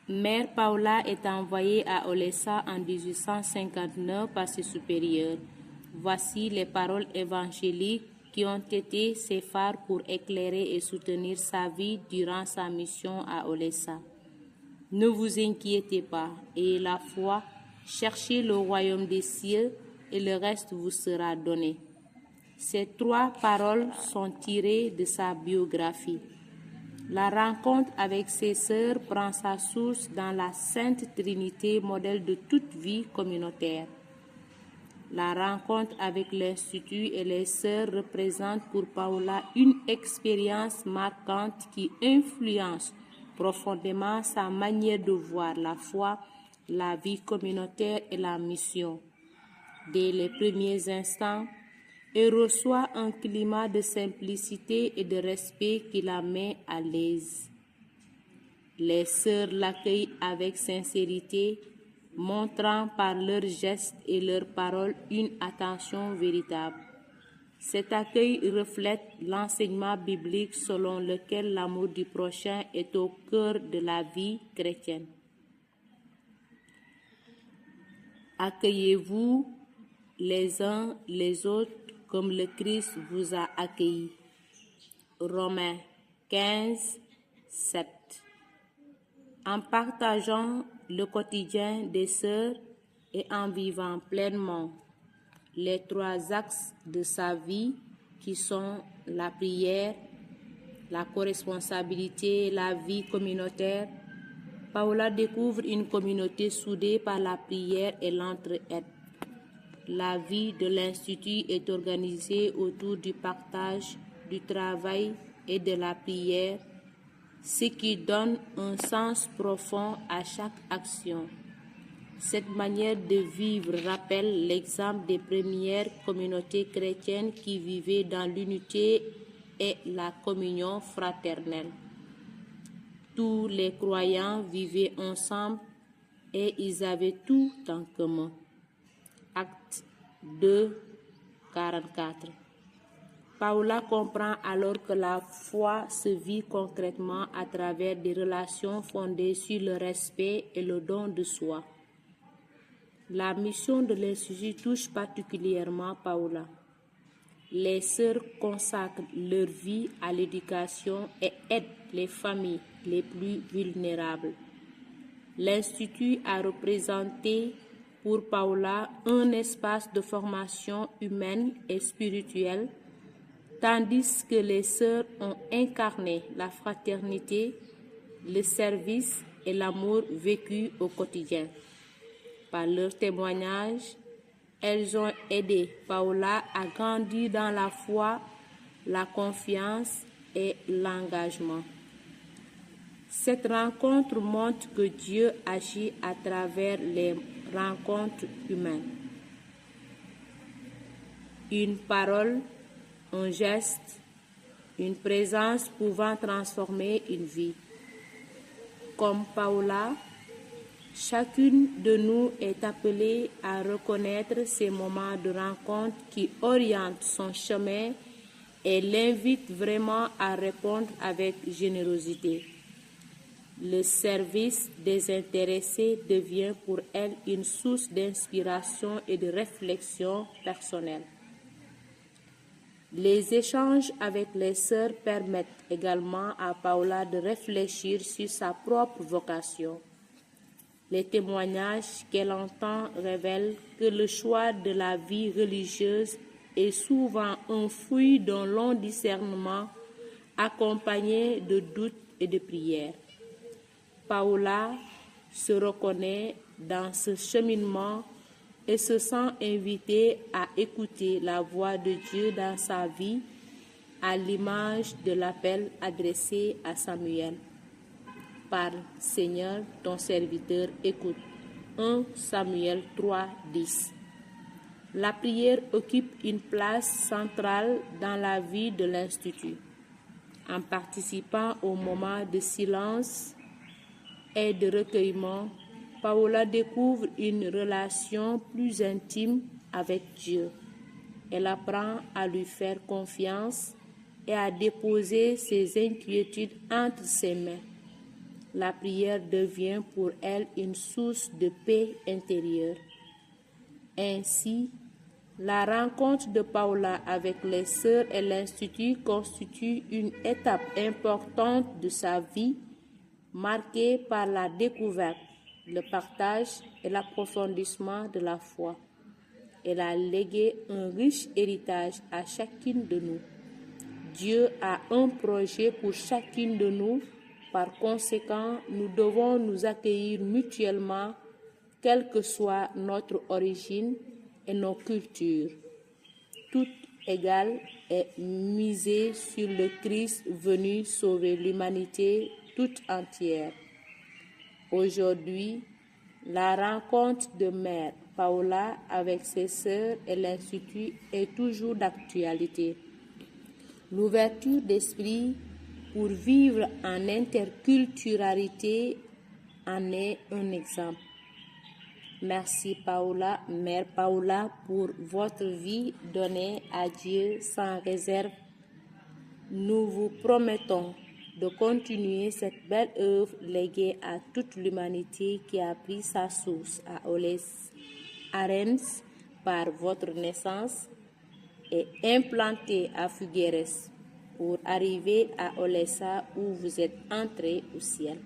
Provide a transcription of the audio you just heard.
Mère Paula est envoyée à Olesa en 1859 par ses supérieurs. Voici les paroles évangéliques qui ont été ses phares pour éclairer et soutenir sa vie durant sa mission à Olesa. Ne vous inquiétez pas, ayez la foi, cherchez le royaume des cieux et le reste vous sera donné. Ces 3 paroles sont tirées de sa biographie. La rencontre avec ses sœurs prend sa source dans la Sainte Trinité, modèle de toute vie communautaire. La rencontre avec l'Institut et les sœurs représente pour Paula une expérience marquante qui influence profondément sa manière de voir la foi, la vie communautaire et la mission. Dès les premiers instants, elle reçoit un climat de simplicité et de respect qui la met à l'aise. Les sœurs l'accueillent avec sincérité, montrant par leurs gestes et leurs paroles une attention véritable. Cet accueil reflète l'enseignement biblique selon lequel l'amour du prochain est au cœur de la vie chrétienne. Accueillez-vous les uns les autres comme le Christ vous a accueillis. Romains 15, 7. En partageant le quotidien des sœurs et en vivant pleinement les 3 axes de sa vie qui sont la prière, la corresponsabilité et la vie communautaire, Paula découvre une communauté soudée par la prière et l'entraide. La vie de l'Institut est organisée autour du partage, du travail et de la prière, ce qui donne un sens profond à chaque action. Cette manière de vivre rappelle l'exemple des premières communautés chrétiennes qui vivaient dans l'unité et la communion fraternelle. Tous les croyants vivaient ensemble et ils avaient tout en commun. Acte 2, 44. Paula comprend alors que la foi se vit concrètement à travers des relations fondées sur le respect et le don de soi. La mission de l'Institut touche particulièrement Paula. Les sœurs consacrent leur vie à l'éducation et aident les familles les plus vulnérables. L'Institut a représenté pour Paula un espace de formation humaine et spirituelle, tandis que les sœurs ont incarné la fraternité, le service et l'amour vécu au quotidien. Par leur témoignage, elles ont aidé Paula à grandir dans la foi, la confiance et l'engagement. Cette rencontre montre que Dieu agit à travers les rencontres humaines. Une parole, un geste, une présence pouvant transformer une vie. Comme Paula, chacune de nous est appelée à reconnaître ces moments de rencontre qui orientent son chemin et l'invitent vraiment à répondre avec générosité. Le service désintéressé devient pour elle une source d'inspiration et de réflexion personnelle. Les échanges avec les sœurs permettent également à Paula de réfléchir sur sa propre vocation. Les témoignages qu'elle entend révèlent que le choix de la vie religieuse est souvent un fruit d'un long discernement accompagné de doutes et de prières. Paula se reconnaît dans ce cheminement et se sent invitée à écouter la voix de Dieu dans sa vie, à l'image de l'appel adressé à Samuel. Parle, Seigneur, ton serviteur écoute. 1 Samuel 3, 10. La prière occupe une place centrale dans la vie de l'Institut. En participant au moment de silence et de recueillement, Paula découvre une relation plus intime avec Dieu. Elle apprend à lui faire confiance et à déposer ses inquiétudes entre ses mains. la prière devient pour elle une source de paix intérieure. Ainsi, la rencontre de Paula avec les sœurs et l'Institut constitue une étape importante de sa vie, marquée par la découverte, le partage et l'approfondissement de la foi. Elle a légué un riche héritage à chacune de nous. Dieu a un projet pour chacune de nous. Par conséquent, nous devons nous accueillir mutuellement, quelle que soit notre origine et nos cultures. Toute égale est misée sur le Christ venu sauver l'humanité toute entière. Aujourd'hui, la rencontre de Mère Paula avec ses sœurs et l'Institut est toujours d'actualité. L'ouverture d'esprit pour vivre en interculturalité en est un exemple. Merci Paula, Mère Paula, pour votre vie donnée à Dieu sans réserve. Nous vous promettons de continuer cette belle œuvre léguée à toute l'humanité qui a pris sa source à Oles Arens par votre naissance et implantée à Figueres pour arriver à Olesa où vous êtes entrés au ciel.